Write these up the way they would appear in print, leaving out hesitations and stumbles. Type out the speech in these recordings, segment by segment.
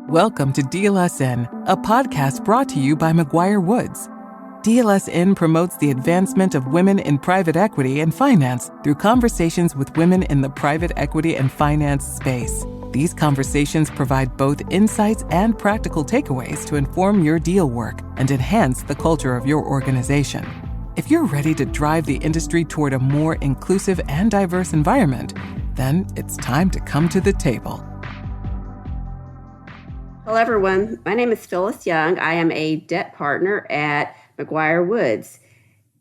Welcome to DLSN, a podcast brought to you by McGuireWoods. DLSN promotes the advancement of women in private equity and finance through conversations with women in the private equity and finance space. These conversations provide both insights and practical takeaways to inform your deal work and enhance the culture of your organization. If you're ready to drive the industry toward a more inclusive and diverse environment, then it's time to come to the table. Hello, everyone. My name is Phyllis Young. I am a debt partner at McGuireWoods.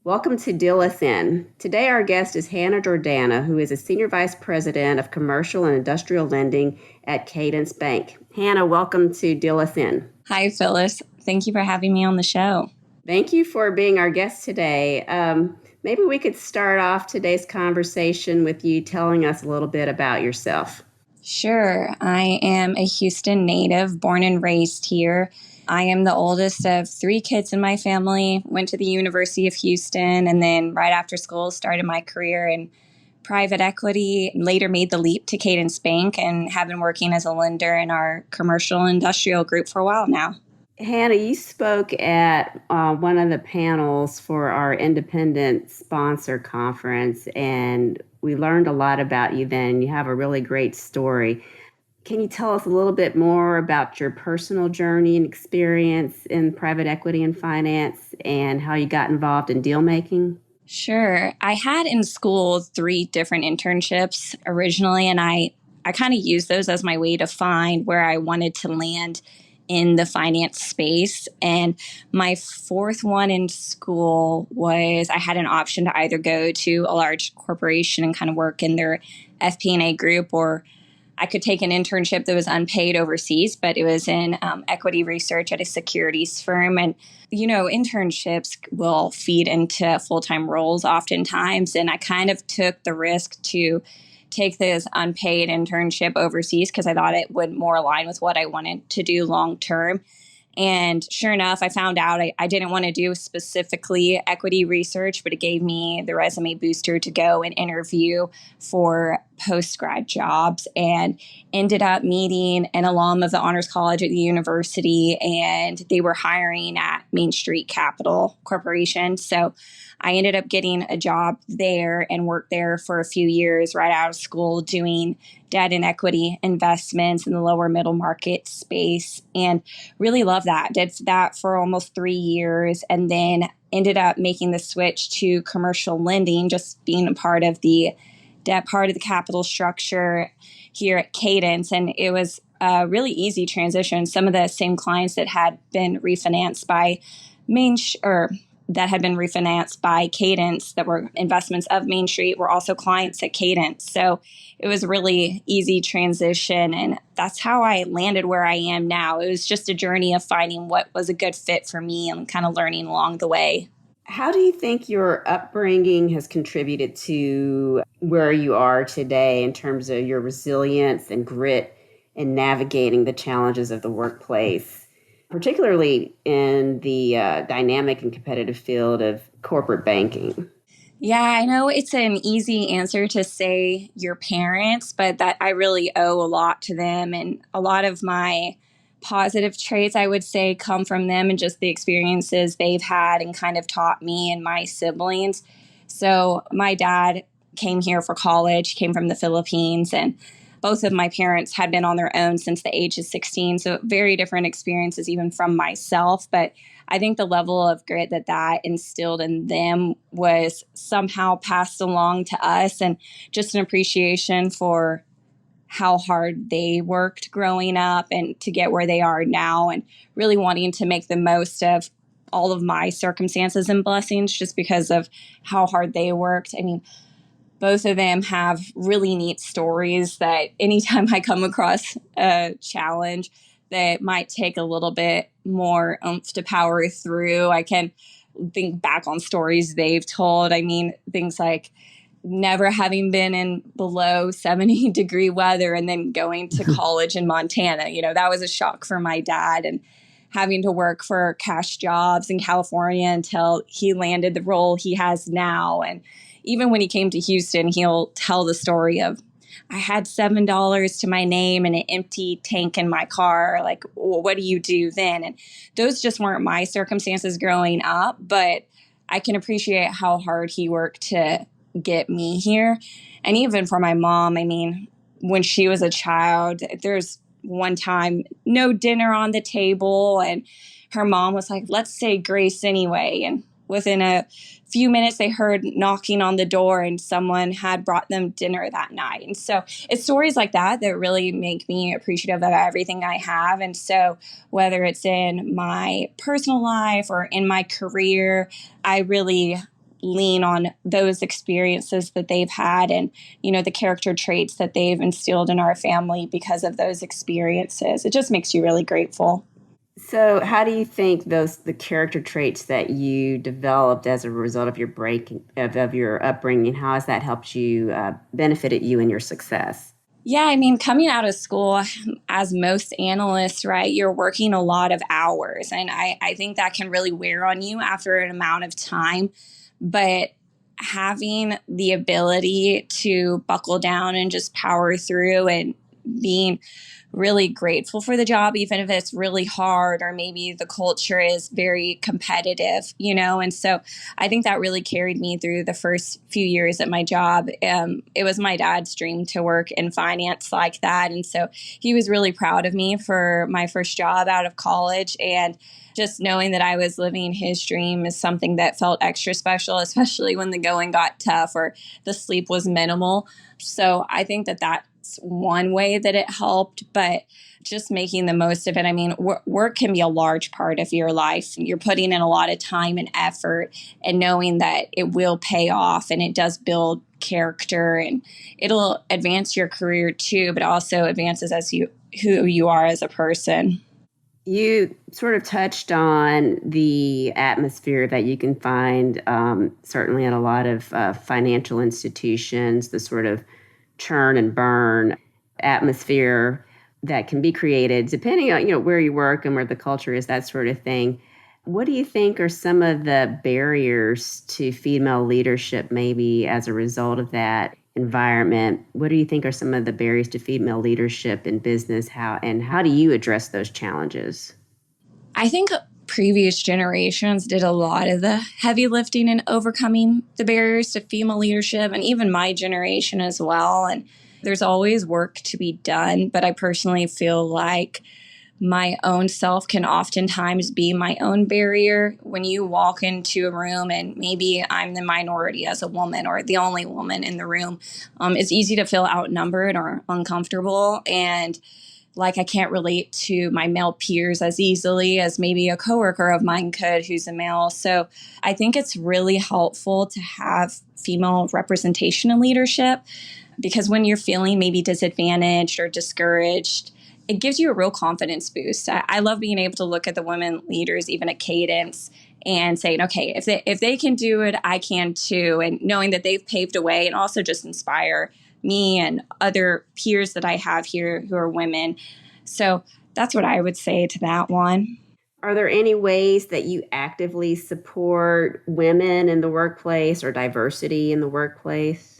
Welcome to DLSN. Today, our guest is Hannah Jordana, who is a Senior Vice President of Commercial and Industrial Lending at Cadence Bank. Hannah, welcome to DLSN. Hi, Phyllis. Thank you for having me on the show. Thank you for being our guest today. Maybe we could start off today's conversation with you telling us a little bit about yourself. Sure. I am a Houston native, born and raised here. I am the oldest of 3 kids in my family, went to the University of Houston, and then right after school started my career in private equity, later made the leap to Cadence Bank and have been working as a lender in our commercial and industrial group for a while now. Hannah, you spoke at one of the panels for our independent sponsor conference, and we learned a lot about you then. You have a really great story. Can you tell us a little bit more about your personal journey and experience in private equity and finance and how you got involved in deal making? Sure. I had in school 3 different internships originally, and I kind of used those as my way to find where I wanted to land in the finance space. And my 4th one in school was I had an option to either go to a large corporation and kind of work in their FP&A group, or I could take an internship that was unpaid overseas, but it was in equity research at a securities firm. And, you know, internships will feed into full-time roles oftentimes. And I kind of took the risk to take this unpaid internship overseas because I thought it would more align with what I wanted to do long term. And sure enough, I found out I didn't want to do specifically equity research, but it gave me the resume booster to go and interview for post-grad jobs, and ended up meeting an alum of the Honors College at the university, and they were hiring at Main Street Capital Corporation. So I ended up getting a job there and worked there for a few years right out of school doing debt and equity investments in the lower middle market space, and really loved that. Did that for almost 3 years, and then ended up making the switch to commercial lending, just being a part of the debt part of the capital structure here at Cadence. And it was a really easy transition. Some of the same clients that had been refinanced by Cadence, that were investments of Main Street, were also clients at Cadence. So it was a really easy transition, and that's how I landed where I am now. It was just a journey of finding what was a good fit for me and kind of learning along the way. How do you think your upbringing has contributed to where you are today in terms of your resilience and grit in navigating the challenges of the workplace, particularly in the dynamic and competitive field of corporate banking? Yeah, I know it's an easy answer to say your parents, but that I really owe a lot to them. And a lot of my positive traits, I would say, come from them and just the experiences they've had and kind of taught me and my siblings. So my dad came here for college, came from the Philippines, and both of my parents had been on their own since the age of 16. So very different experiences even from myself. But I think the level of grit that instilled in them was somehow passed along to us, and just an appreciation for how hard they worked growing up and to get where they are now, and really wanting to make the most of all of my circumstances and blessings just because of how hard they worked. I mean, both of them have really neat stories that anytime I come across a challenge that might take a little bit more oomph to power through, I can think back on stories they've told. I mean, things like never having been in below 70-degree weather and then going to college in Montana. You know, that was a shock for my dad, and having to work for cash jobs in California until he landed the role he has now. And even when he came to Houston, he'll tell the story of I had $7 to my name and an empty tank in my car. Like, well, what do you do then? And those just weren't my circumstances growing up, but I can appreciate how hard he worked to get me here. And even for my mom, I mean, when she was a child, there's one time no dinner on the table, and her mom was like, let's say grace anyway. And within a few minutes, they heard knocking on the door and someone had brought them dinner that night. And so it's stories like that that really make me appreciative of everything I have. And so whether it's in my personal life or in my career, I really lean on those experiences that they've had and, you know, the character traits that they've instilled in our family because of those experiences. It just makes you really grateful. So how do you think the character traits that you developed as a result of your of your upbringing, how has that helped you, benefited you in your success? Yeah, I mean, coming out of school, as most analysts, right, you're working a lot of hours. And I think that can really wear on you after an amount of time. But having the ability to buckle down and just power through and being really grateful for the job, even if it's really hard or maybe the culture is very competitive, you know? And so I think that really carried me through the first few years at my job. It was my dad's dream to work in finance like that. And so he was really proud of me for my first job out of college. And just knowing that I was living his dream is something that felt extra special, especially when the going got tough or the sleep was minimal. So I think that that's one way that it helped, but just making the most of it. I mean, work can be a large part of your life. You're putting in a lot of time and effort and knowing that it will pay off and it does build character and it'll advance your career too, but also advances who you are as a person. You sort of touched on the atmosphere that you can find certainly at a lot of financial institutions, the sort of churn and burn atmosphere that can be created depending on, you know, where you work and where the culture is, that sort of thing. What do you think are some of the barriers to female leadership maybe as a result of that environment? What do you think are some of the barriers to female leadership in business? How do you address those challenges? I think previous generations did a lot of the heavy lifting and overcoming the barriers to female leadership, and even my generation as well. And there's always work to be done, but I personally feel like my own self can oftentimes be my own barrier. When you walk into a room and maybe I'm the minority as a woman or the only woman in the room, it's easy to feel outnumbered or uncomfortable. And like I can't relate to my male peers as easily as maybe a coworker of mine could who's a male. So I think it's really helpful to have female representation in leadership because when you're feeling maybe disadvantaged or discouraged, it gives you a real confidence boost. I love being able to look at the women leaders, even at Cadence, and saying, okay, if they can do it, I can too. And knowing that they've paved a way and also just inspire me and other peers that I have here who are women. So that's what I would say to that one. Are there any ways that you actively support women in the workplace or diversity in the workplace?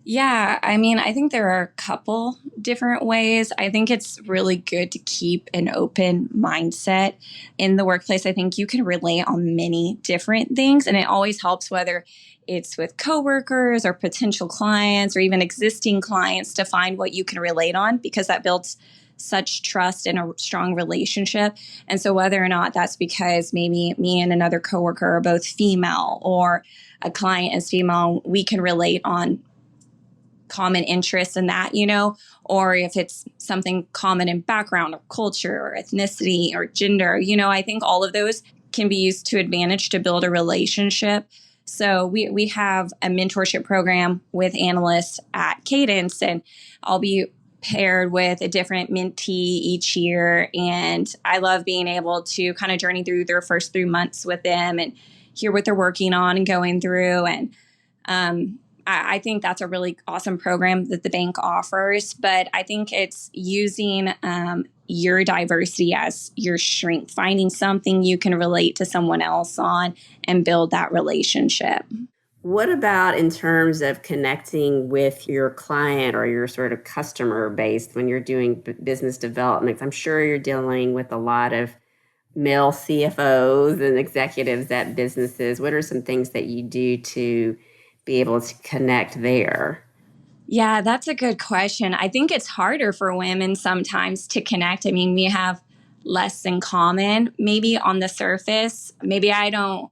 Yeah, I mean, I think there are a couple different ways. I think it's really good to keep an open mindset in the workplace. I think you can relate on many different things, and it always helps whether it's with coworkers or potential clients or even existing clients to find what you can relate on because that builds such trust and a strong relationship. And so whether or not that's because maybe me and another coworker are both female or a client is female, we can relate on common interests in that, you know, or if it's something common in background or culture or ethnicity or gender, you know, I think all of those can be used to advantage to build a relationship. So we have a mentorship program with analysts at Cadence, and I'll be paired with a different mentee each year. And I love being able to kind of journey through their first 3 months with them and hear what they're working on and going through. And I think that's a really awesome program that the bank offers, but I think it's using your diversity as your strength, finding something you can relate to someone else on and build that relationship. What about in terms of connecting with your client or your sort of customer base when you're doing business development? I'm sure you're dealing with a lot of male CFOs and executives at businesses. What are some things that you do to be able to connect there? Yeah, that's a good question. I think it's harder for women sometimes to connect. I mean, we have less in common, maybe on the surface. Maybe I don't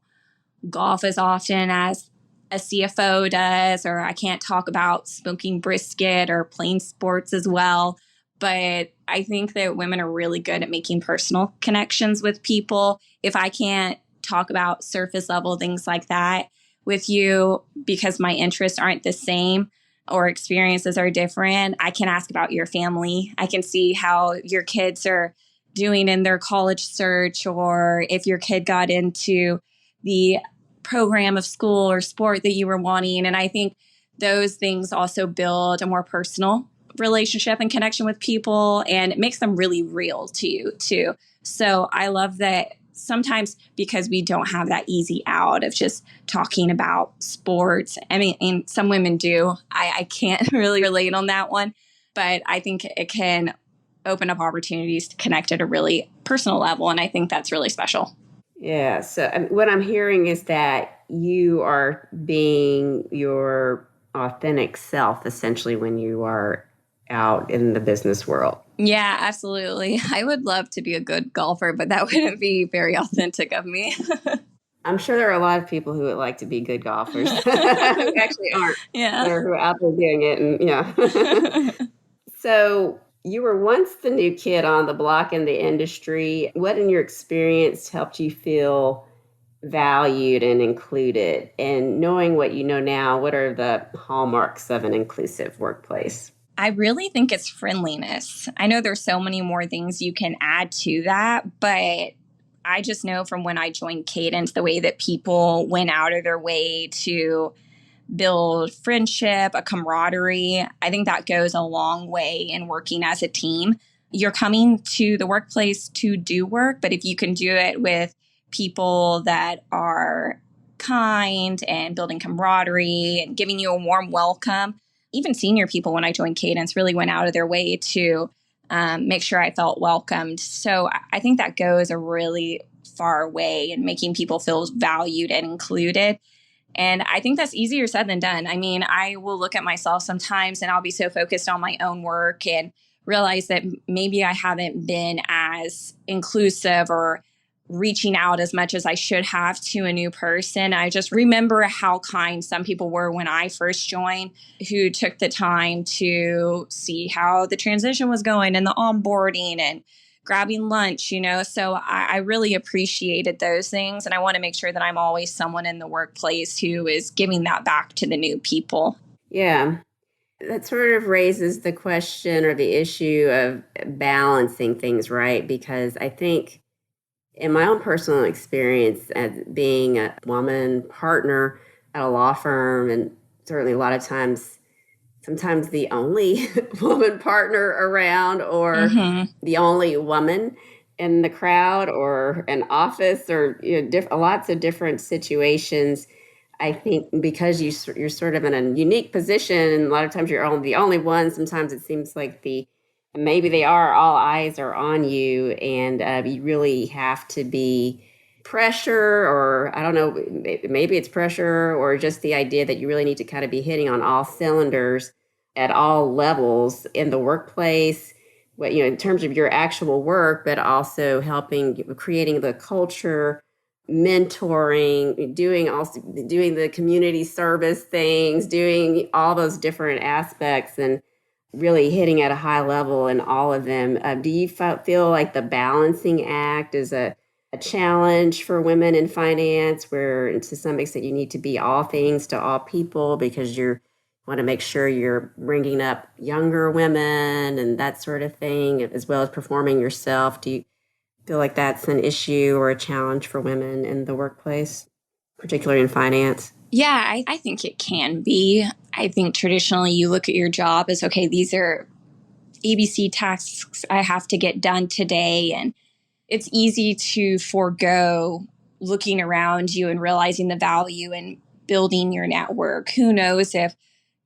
golf as often as a CFO does, or I can't talk about smoking brisket or playing sports as well. But I think that women are really good at making personal connections with people. If I can't talk about surface level things like that with you because my interests aren't the same or experiences are different, I can ask about your family. I can see how your kids are doing in their college search, or if your kid got into the program of school or sport that you were wanting. And I think those things also build a more personal relationship and connection with people, and it makes them really real to you too. So I love that sometimes, because we don't have that easy out of just talking about sports. I mean, and some women do. I can't really relate on that one, but I think it can open up opportunities to connect at a really personal level. And I think that's really special. Yeah. So what I'm hearing is that you are being your authentic self, essentially, when you are out in the business world. Yeah, absolutely. I would love to be a good golfer, but that wouldn't be very authentic of me. I'm sure there are a lot of people who would like to be good golfers who actually aren't. Yeah. Who are out there doing it. And yeah. So you were once the new kid on the block in the industry. What in your experience helped you feel valued and included? And knowing what you know now, what are the hallmarks of an inclusive workplace? I really think it's friendliness. I know there's so many more things you can add to that, but I just know from when I joined Cadence, the way that people went out of their way to build friendship, a camaraderie. I think that goes a long way in working as a team. You're coming to the workplace to do work, but if you can do it with people that are kind and building camaraderie and giving you a warm welcome, even senior people when I joined Cadence really went out of their way to make sure I felt welcomed. So I think that goes a really far way in making people feel valued and included. And I think that's easier said than done. I mean, I will look at myself sometimes and I'll be so focused on my own work and realize that maybe I haven't been as inclusive or reaching out as much as I should have to a new person. I just remember how kind some people were when I first joined, who took the time to see how the transition was going and the onboarding and grabbing lunch, So I really appreciated those things. And I want to make sure that I'm always someone in the workplace who is giving that back to the new people. Yeah. That sort of raises the question or the issue of balancing things, right? Because I think in my own personal experience as being a woman partner at a law firm, and certainly a lot of times, sometimes the only woman partner around, or the only woman in the crowd or an office, or lots of different situations. I think because you're sort of in a unique position, and a lot of times you're the only one. Sometimes it seems like maybe they are, all eyes are on you, and you really have to be pressure, or I don't know, maybe it's pressure, or just the idea that you really need to kind of be hitting on all cylinders at all levels in the workplace, in terms of your actual work, but also creating the culture, mentoring, doing the community service things, doing all those different aspects, and really hitting at a high level in all of them. Do you feel like the balancing act is a challenge for women in finance, where to some extent you need to be all things to all people because you want to make sure you're bringing up younger women and that sort of thing, as well as performing yourself? Do you feel like that's an issue or a challenge for women in the workplace, particularly in finance? Yeah, I think it can be. I think traditionally you look at your job as, okay, these are ABC tasks I have to get done today. And it's easy to forego looking around you and realizing the value in building your network. Who knows if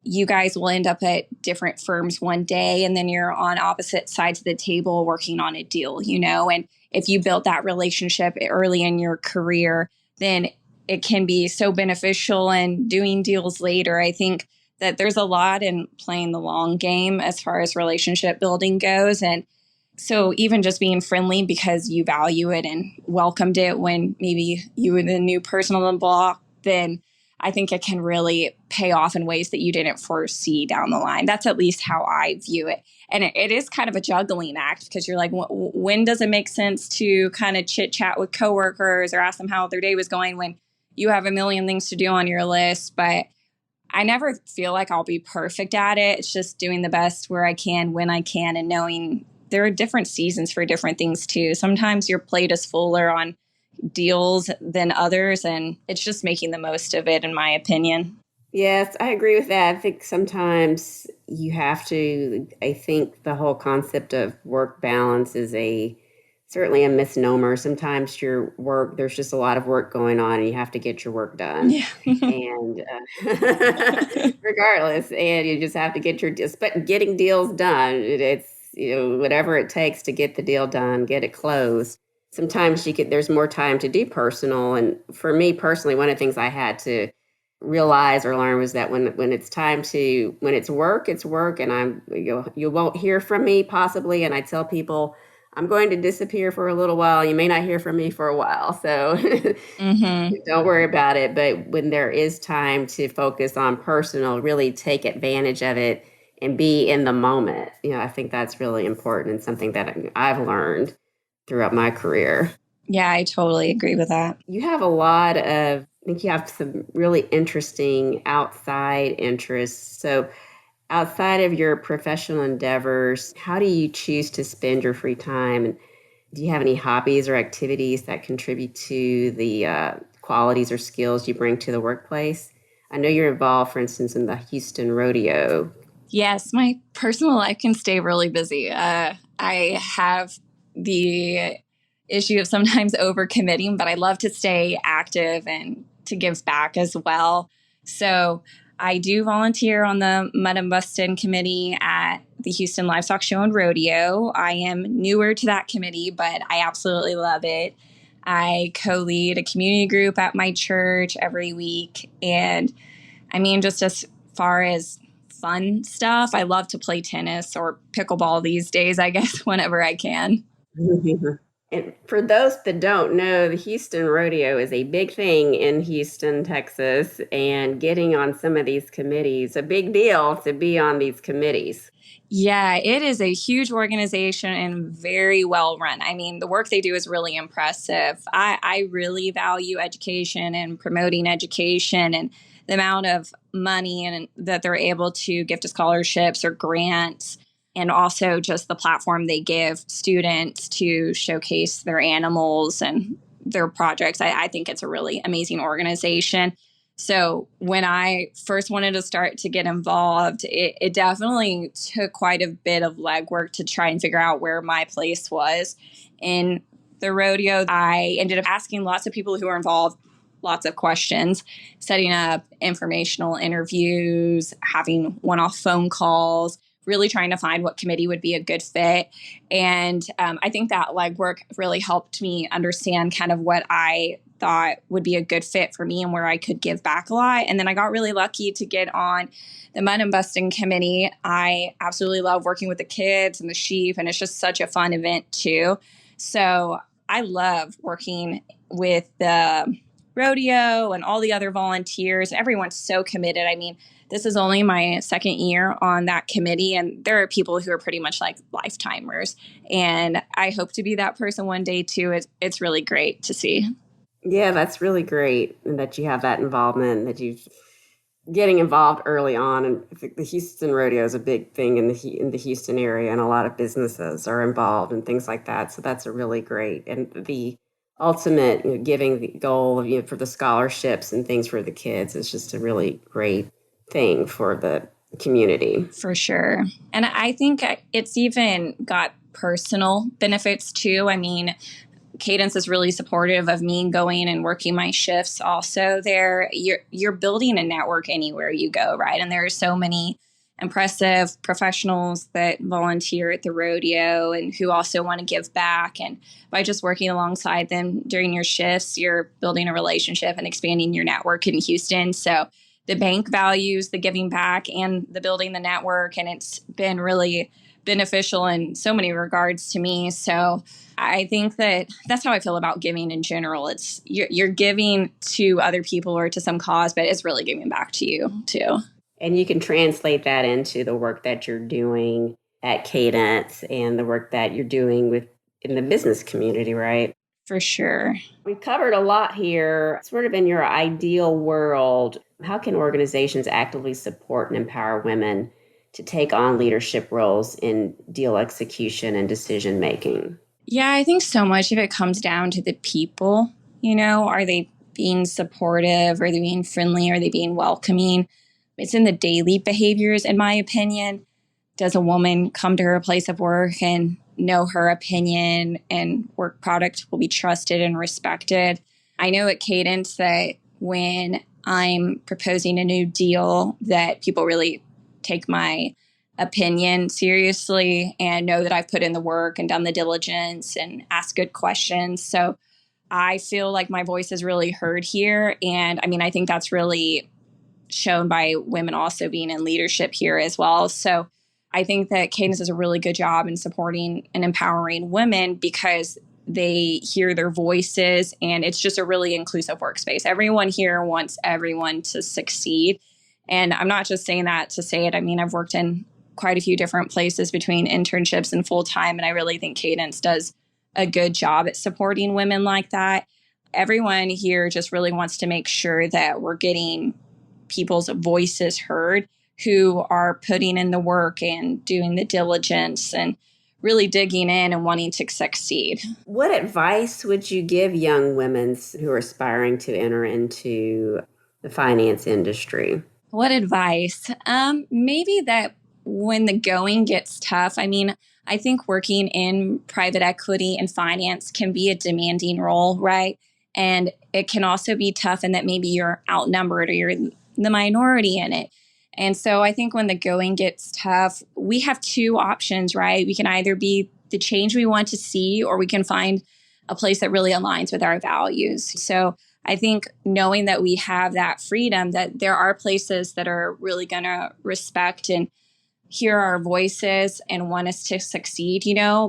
you guys will end up at different firms one day and then you're on opposite sides of the table working on a deal, and if you built that relationship early in your career, then it can be so beneficial in doing deals later. I think that there's a lot in playing the long game as far as relationship building goes. And so even just being friendly because you value it and welcomed it when maybe you were the new person on the block, then I think it can really pay off in ways that you didn't foresee down the line. That's at least how I view it. And it is kind of a juggling act because you're like, when does it make sense to kind of chit chat with coworkers or ask them how their day was going when you have a million things to do on your list? But I never feel like I'll be perfect at it. It's just doing the best where I can, when I can, and knowing there are different seasons for different things too. Sometimes your plate is fuller on deals than others, and it's just making the most of it, in my opinion. Yes, I agree with that. I think sometimes you have to, I think the whole concept of work balance is certainly a misnomer. Sometimes your work, there's just a lot of work going on and you have to get your work done. Yeah. And regardless, and you just have to but getting deals done, it's, whatever it takes to get the deal done, get it closed. Sometimes there's more time to do personal. And for me personally, one of the things I had to realize or learn was that when it's work, it's work. And you won't hear from me possibly. And I tell people, I'm going to disappear for a little while. You may not hear from me for a while. So don't worry about it. But when there is time to focus on personal, really take advantage of it and be in the moment. I think that's really important and something that I've learned throughout my career. Yeah, I totally agree with that. You have I think you have some really interesting outside interests. So outside of your professional endeavors, how do you choose to spend your free time? And do you have any hobbies or activities that contribute to the qualities or skills you bring to the workplace? I know you're involved, for instance, in the Houston Rodeo. Yes, my personal life can stay really busy. I have the issue of sometimes overcommitting, but I love to stay active and to give back as well. So I do volunteer on the Mud and Bustin committee at the Houston Livestock Show and Rodeo. I am newer to that committee, but I absolutely love it. I co-lead a community group at my church every week. And I mean, just as far as fun stuff, I love to play tennis or pickleball these days, I guess, whenever I can. And for those that don't know, the Houston Rodeo is a big thing in Houston, Texas, and getting on some of these committees, a big deal to be on these committees. Yeah, it is a huge organization and very well run. I mean, the work they do is really impressive. I really value education and promoting education and the amount of money and that they're able to give to scholarships or grants, and also just the platform they give students to showcase their animals and their projects. I think it's a really amazing organization. So when I first wanted to start to get involved, it definitely took quite a bit of legwork to try and figure out where my place was in the rodeo. I ended up asking lots of people who were involved lots of questions, setting up informational interviews, having one-off phone calls, really trying to find what committee would be a good fit. And I think that legwork really helped me understand kind of what I thought would be a good fit for me and where I could give back a lot. And then I got really lucky to get on the Mud and Bustin committee. I absolutely love working with the kids and the sheep, and it's just such a fun event too. So I love working with the rodeo and all the other volunteers. Everyone's so committed. I mean, this is only my second year on that committee, and there are people who are pretty much like lifetimers. And I hope to be that person one day too. It's really great to see. Yeah, that's really great, and that you have that involvement, that you're getting involved early on. And I think the Houston Rodeo is a big thing in the Houston area, and a lot of businesses are involved and things like that. So that's a really great, and the ultimate giving the goal of, for the scholarships and things for the kids is just a really great thing for the community. For sure. And I think it's even got personal benefits too. I mean, Cadence is really supportive of me going and working my shifts also there. You're building a network anywhere you go, right? And there are so many impressive professionals that volunteer at the rodeo and who also want to give back. And by just working alongside them during your shifts, you're building a relationship and expanding your network in Houston. So the bank values the giving back and the building the network, and it's been really beneficial in so many regards to me. So I think that that's how I feel about giving in general. It's you're giving to other people or to some cause, but it's really giving back to you too. And you can translate that into the work that you're doing at Cadence and the work that you're doing in the business community, right? For sure. We've covered a lot here. Sort of in your ideal world, how can organizations actively support and empower women to take on leadership roles in deal execution and decision making? Yeah, I think so much of it comes down to the people. Are they being supportive? Are they being friendly? Are they being welcoming? It's in the daily behaviors, in my opinion. Does a woman come to her place of work and know her opinion and work product will be trusted and respected? I know at Cadence that when I'm proposing a new deal that people really take my opinion seriously and know that I've put in the work and done the diligence and asked good questions. So I feel like my voice is really heard here. And I think that's really shown by women also being in leadership here as well. So I think that Cadence does a really good job in supporting and empowering women because they hear their voices, and it's just a really inclusive workspace. Everyone here wants everyone to succeed. And I'm not just saying that to say it. I've worked in quite a few different places between internships and full-time, and I really think Cadence does a good job at supporting women like that. Everyone here just really wants to make sure that we're getting people's voices heard who are putting in the work and doing the diligence and really digging in and wanting to succeed. What advice would you give young women who are aspiring to enter into the finance industry? What advice? Maybe that when the going gets tough, I think working in private equity and finance can be a demanding role, right? And it can also be tough in that maybe you're outnumbered or you're the minority in it. And so I think when the going gets tough, we have two options, right? We can either be the change we want to see, or we can find a place that really aligns with our values. So I think knowing that we have that freedom, that there are places that are really going to respect and hear our voices and want us to succeed,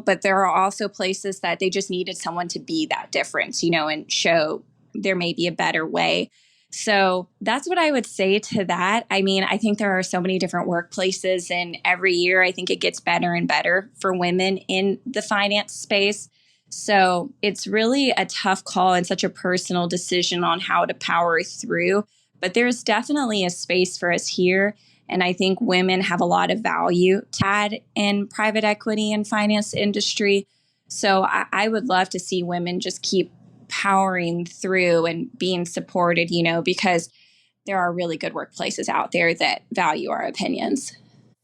but there are also places that they just needed someone to be that difference, and show there may be a better way. So that's what I would say to that. I think there are so many different workplaces, and every year I think it gets better and better for women in the finance space. So it's really a tough call and such a personal decision on how to power through. But there's definitely a space for us here. And I think women have a lot of value to add in private equity and finance industry. So I would love to see women just keep powering through and being supported, because there are really good workplaces out there that value our opinions.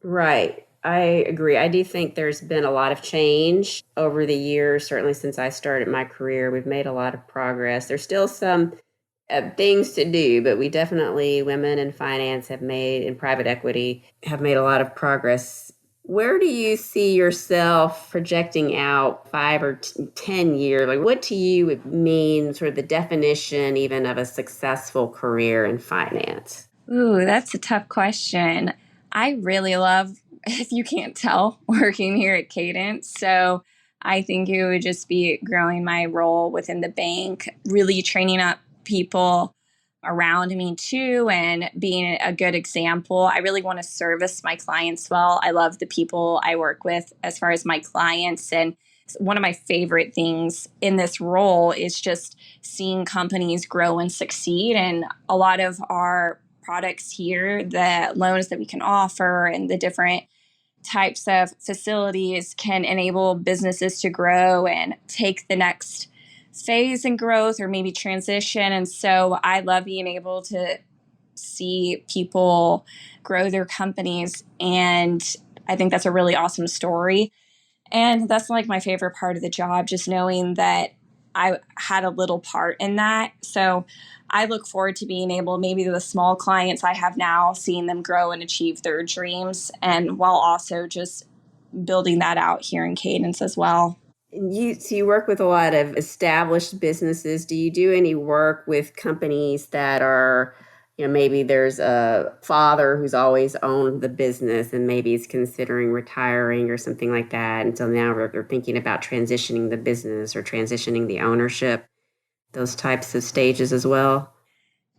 Right. I agree. I do think there's been a lot of change over the years. Certainly since I started my career, we've made a lot of progress. There's still some things to do, but we definitely, women in finance in private equity, have made a lot of progress. Where do you see yourself projecting out 5 or 10 years? Like, what to you would mean sort of the definition even of a successful career in finance? Ooh, that's a tough question. I really love, if you can't tell, working here at Cadence. So I think it would just be growing my role within the bank, really training up people around me too, and being a good example. I really want to service my clients well. I love the people I work with as far as my clients. And one of my favorite things in this role is just seeing companies grow and succeed. And a lot of our products here, the loans that we can offer and the different types of facilities can enable businesses to grow and take the next phase in growth or maybe transition. And so I love being able to see people grow their companies. And I think that's a really awesome story. And that's like my favorite part of the job, just knowing that I had a little part in that. So I look forward to being able, maybe the small clients I have now, seeing them grow and achieve their dreams, and while also just building that out here in Cadence as well. So you work with a lot of established businesses. Do you do any work with companies that are, maybe there's a father who's always owned the business and maybe is considering retiring or something like that, and so now they're thinking about transitioning the business or transitioning the ownership, those types of stages as well?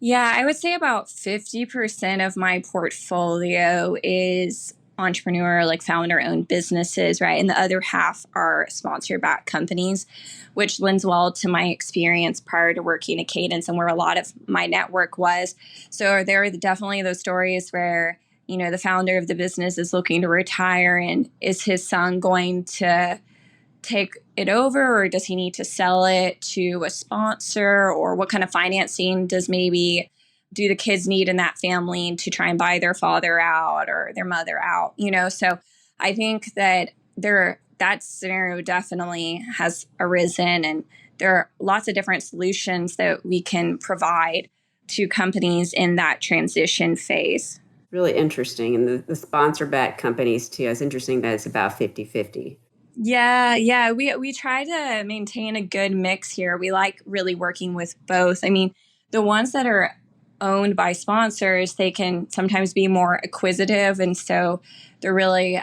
Yeah, I would say about 50% of my portfolio is entrepreneur, like founder-owned businesses, right? And the other half are sponsor-backed companies, which lends well to my experience prior to working at Cadence and where a lot of my network was. So there are definitely those stories where, the founder of the business is looking to retire, and is his son going to take it over, or does he need to sell it to a sponsor, or what kind of financing do the kids need in that family to try and buy their father out or their mother out, So I think that that scenario definitely has arisen, and there are lots of different solutions that we can provide to companies in that transition phase. Really interesting. And the sponsor-backed companies too, it's interesting that it's about 50-50. Yeah. We try to maintain a good mix here. We like really working with both. I mean, the ones that are owned by sponsors, they can sometimes be more acquisitive. And so they're really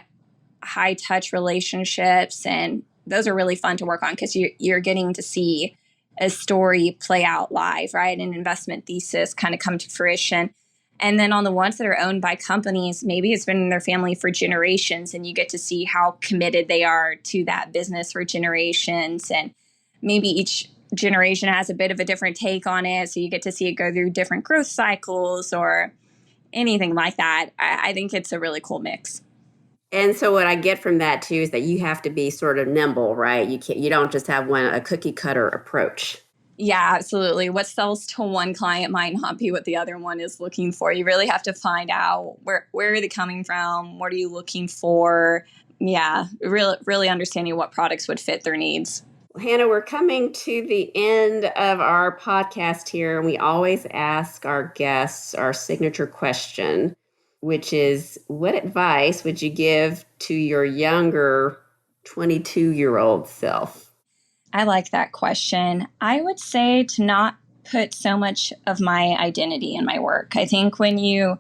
high touch relationships. And those are really fun to work on because you're getting to see a story play out live, right? An investment thesis kind of come to fruition. And then on the ones that are owned by companies, maybe it's been in their family for generations, and you get to see how committed they are to that business for generations. And maybe each generation has a bit of a different take on it. So you get to see it go through different growth cycles or anything like that. I think it's a really cool mix. And so what I get from that too is that you have to be sort of nimble, right? You don't just have a cookie cutter approach. Yeah, absolutely. What sells to one client might not be what the other one is looking for. You really have to find out where are they coming from? What are you looking for? Yeah, really understanding what products would fit their needs. Hannah, we're coming to the end of our podcast here, and we always ask our guests our signature question, which is, what advice would you give to your younger 22-year-old self? I like that question. I would say to not put so much of my identity in my work. I think when you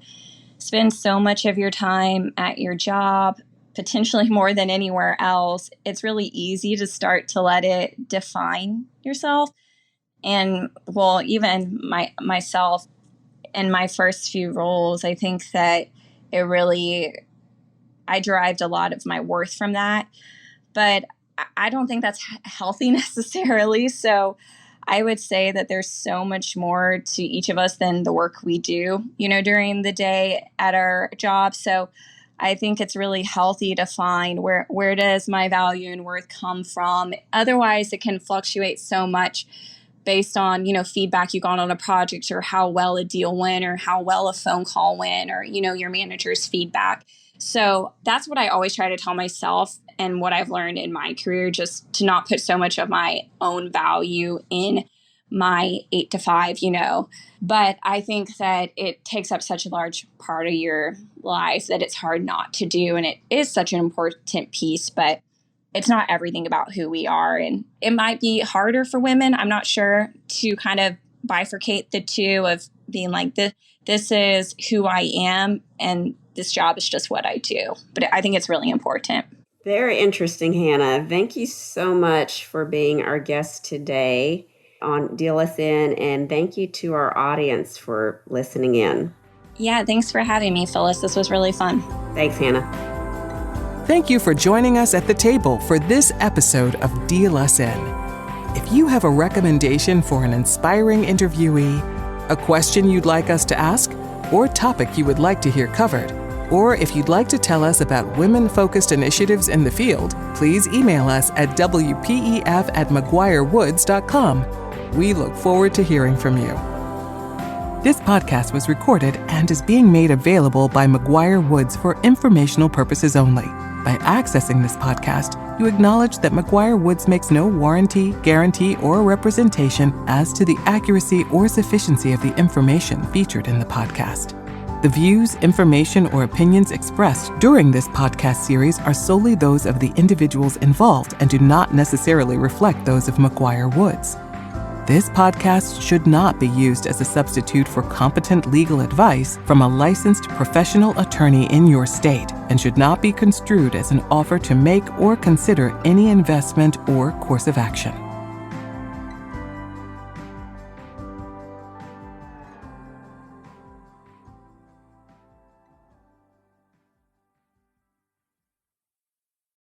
spend so much of your time at your job, potentially more than anywhere else, it's really easy to start to let it define yourself. And well, even myself in my first few roles, I think that I derived a lot of my worth from that. But I don't think that's healthy necessarily. So I would say that there's so much more to each of us than the work we do, during the day at our job. So I think it's really healthy to find where does my value and worth come from. Otherwise, it can fluctuate so much based on, feedback you got on a project, or how well a deal went, or how well a phone call went, or, your manager's feedback. So that's what I always try to tell myself, and what I've learned in my career, just to not put so much of my own value in my 8 to 5, But I think that it takes up such a large part of your life that it's hard not to do. And it is such an important piece, but it's not everything about who we are. And it might be harder for women, I'm not sure, to kind of bifurcate the two of being like, this is who I am, and this job is just what I do. But I think it's really important. Very interesting, Hannah. Thank you so much for being our guest today on Deal Us In, and thank you to our audience for listening in. Yeah, thanks for having me, Phyllis. This was really fun. Thanks, Hannah. Thank you for joining us at the table for this episode of Deal Us In. If you have a recommendation for an inspiring interviewee, a question you'd like us to ask, or topic you would like to hear covered, or if you'd like to tell us about women-focused initiatives in the field, please email us at wpef@McGuireWoods.com. We look forward to hearing from you. This podcast was recorded and is being made available by McGuireWoods for informational purposes only. By accessing this podcast, you acknowledge that McGuireWoods makes no warranty, guarantee, or representation as to the accuracy or sufficiency of the information featured in the podcast. The views, information, or opinions expressed during this podcast series are solely those of the individuals involved and do not necessarily reflect those of McGuireWoods. This podcast should not be used as a substitute for competent legal advice from a licensed professional attorney in your state and should not be construed as an offer to make or consider any investment or course of action.